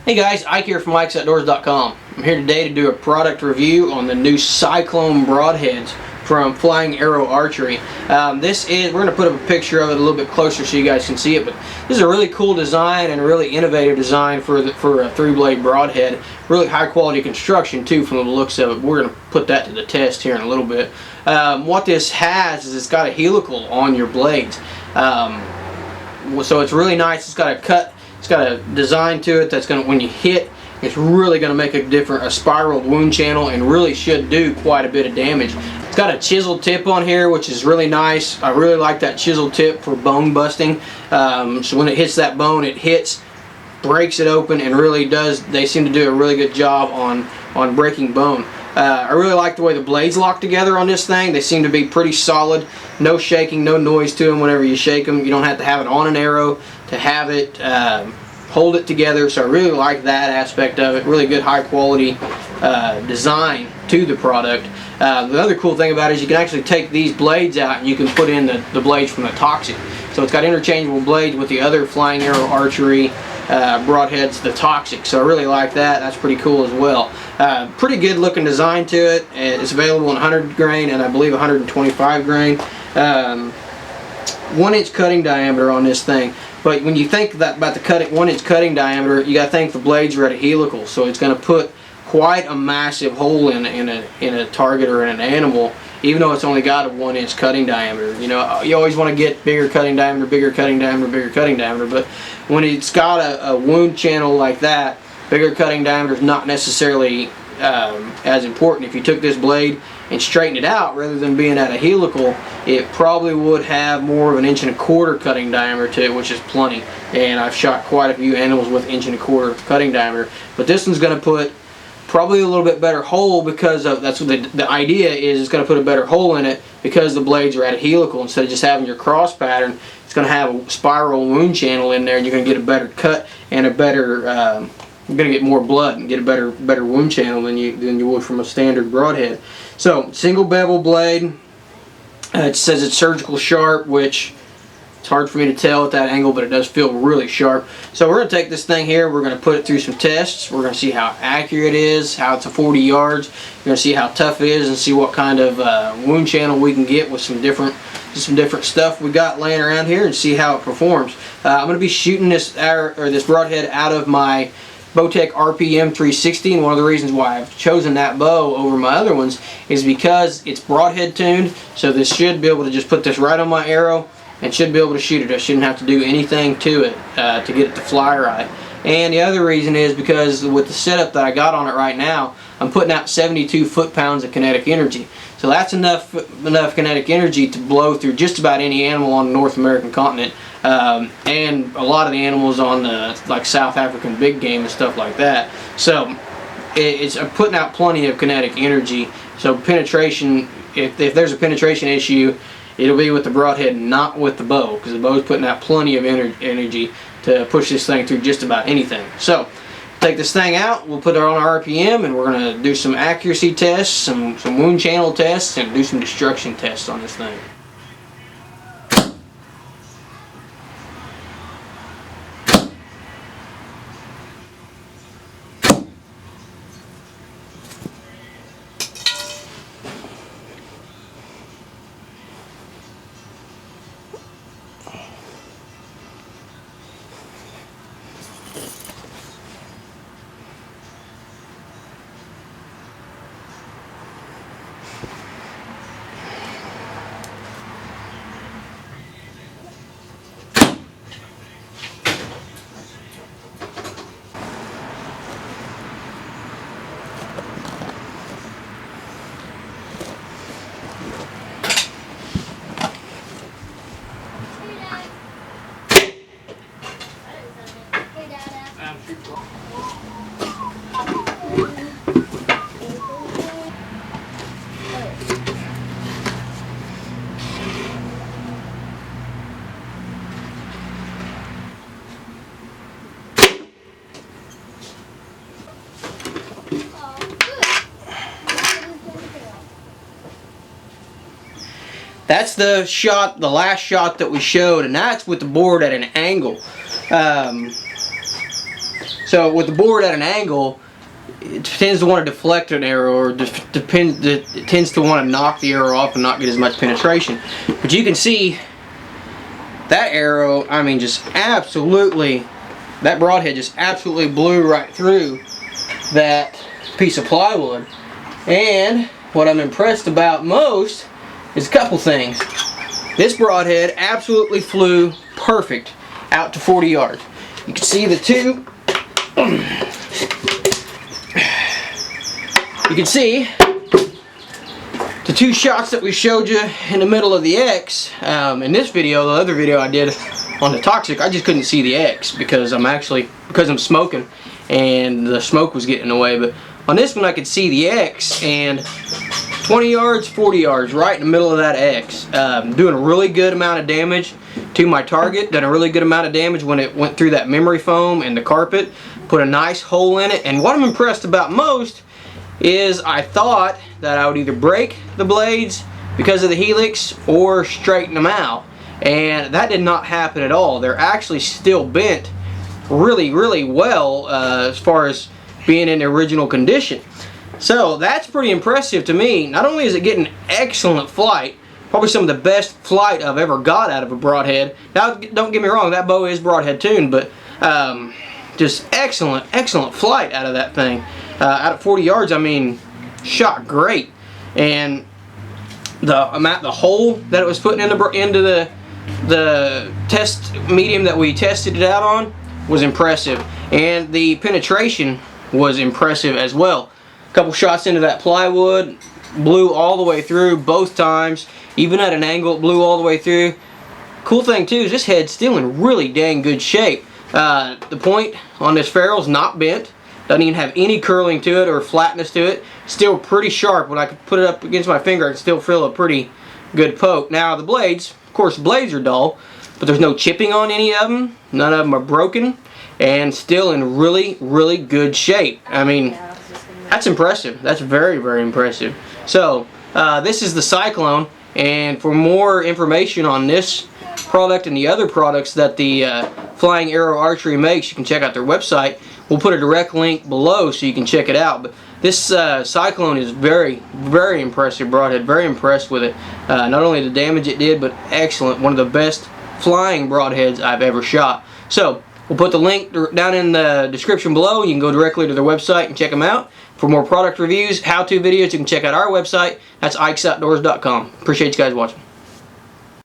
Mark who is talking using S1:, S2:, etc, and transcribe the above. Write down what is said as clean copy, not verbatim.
S1: Hey guys, Ike here from IkesOutdoors.com. I'm here today to do a product review on the new Cyclone Broadheads from Flying Arrow Archery. We're going to put up a picture of it a little bit closer so you guys can see it, but this is a really cool design and a really innovative design for a 3-blade broadhead. Really high quality construction too from the looks of it. We're going to put that to the test here in a little bit. What this has is it's got a helical on your blades. So it's really nice. It's got a cut. It's got a design to it that's going to, when you hit, it's really going to make a spiraled wound channel and really should do quite a bit of damage. It's got a chisel tip on here, which is really nice. I really like that chisel tip for bone busting. So when it hits that bone, it hits, breaks it open, and really does. They seem to do a really good job on breaking bone. I really like the way the blades lock together on this thing. They seem to be pretty solid. No shaking, no noise to them whenever you shake them. You don't have to have it on an arrow to have it hold it together. So I really like that aspect of it. Really good high quality design to the product. The other cool thing about it is you can actually take these blades out and you can put in the blades from the Toxic. So it's got interchangeable blades with the other Flying Arrow Archery broadheads, the Toxic. So I really like that. That's pretty cool as well. Pretty good looking design to it. It's available in 100 grain and I believe 125 grain. 1-inch cutting diameter on this thing. But when you think about the 1-inch cutting diameter, you got to think the blades are at a helical. So it's going to put quite a massive hole in a target or in an animal, even though it's only got a 1-inch cutting diameter. You know, you always want to get bigger cutting diameter, bigger cutting diameter, bigger cutting diameter. But when it's got a wound channel like that, bigger cutting diameter is not necessarily as important. If you took this blade and straightened it out rather than being at a helical, it probably would have more of an 1.25 inch cutting diameter to it, which is plenty. And I've shot quite a few animals with 1.25 inch cutting diameter. But this one's going to put probably a little bit better hole because of, that's what the idea is. It's going to put a better hole in it because the blades are at a helical instead of just having your cross pattern. It's going to have a spiral wound channel in there, and you're going to get a better cut and a better. You're going to get more blood and get a better wound channel than you would from a standard broadhead. So single bevel blade. It says it's surgical sharp, which it's hard for me to tell at that angle, but it does feel really sharp. So we're going to take this thing here, we're going to put it through some tests. We're going to see how accurate it is, how it's a 40 yards. We're going to see how tough it is and see what kind of wound channel we can get with some different stuff we got laying around here and see how it performs. I'm going to be shooting this broadhead out of my Bowtech RPM 360, and one of the reasons why I've chosen that bow over my other ones is because it's broadhead tuned, so this should be able to just put this right on my arrow and should be able to shoot it. I shouldn't have to do anything to it to get it to fly right. And the other reason is because with the setup that I got on it right now, I'm putting out 72 foot-pounds of kinetic energy. So that's enough kinetic energy to blow through just about any animal on the North American continent, and a lot of the animals on the like South African big game and stuff like that. So it's putting out plenty of kinetic energy. So penetration, if there's a penetration issue, it'll be with the broadhead, not with the bow, because the bow's putting out plenty of energy to push this thing through just about anything. So take this thing out, we'll put it on our RPM, and we're going to do some accuracy tests, some wound channel tests, and do some destruction tests on this thing. That's the shot, the last shot that we showed, and that's with the board at an angle. So with the board at an angle, it tends to want to deflect an arrow, or it tends to want to knock the arrow off and not get as much penetration. But you can see that arrow, I mean, just absolutely, that broadhead just absolutely blew right through that piece of plywood. And what I'm impressed about most is a couple things. This broadhead absolutely flew perfect out to 40 yards. You can see the two. You can see the two shots that we showed you in the middle of the X. In this video, the other video I did on the Toxic, I just couldn't see the X because I'm smoking and the smoke was getting in the way. But on this one I could see the X, and 20 yards, 40 yards, right in the middle of that X. Doing a really good amount of damage to my target. Done a really good amount of damage when it went through that memory foam and the carpet. Put a nice hole in it. And what I'm impressed about most is I thought that I would either break the blades because of the helix or straighten them out, and that did not happen at all. They're actually still bent really well as far as being in the original condition. So that's pretty impressive to me. Not only is it getting excellent flight, probably some of the best flight I've ever got out of a broadhead. Now don't get me wrong, that bow is broadhead tuned, but just excellent flight out of that thing. Out at 40 yards, I mean, shot great. And the hole that it was putting into the test medium that we tested it out on was impressive, and the penetration was impressive as well. A couple shots into that plywood, blew all the way through both times. Even at an angle, it blew all the way through. Cool thing too is this head's still in really dang good shape. The point on this ferrule's not bent. Doesn't even have any curling to it or flatness to it. Still pretty sharp. When I could put it up against my finger, I can still feel a pretty good poke. Now the blades, of course, the blades are dull, but there's no chipping on any of them. None of them are broken, and still in really good shape. I mean, that's impressive. That's very impressive. So this is the Cyclone, and for more information on this product and the other products that the Flying Arrow Archery makes, you can check out their website. We'll put a direct link below so you can check it out. But this Cyclone is very impressive broadhead. Very impressed with it. Not only the damage it did, but excellent. One of the best flying broadheads I've ever shot. So we'll put the link down in the description below. You can go directly to their website and check them out. For more product reviews, how-to videos, you can check out our website. That's IkesOutdoors.com. Appreciate you guys watching.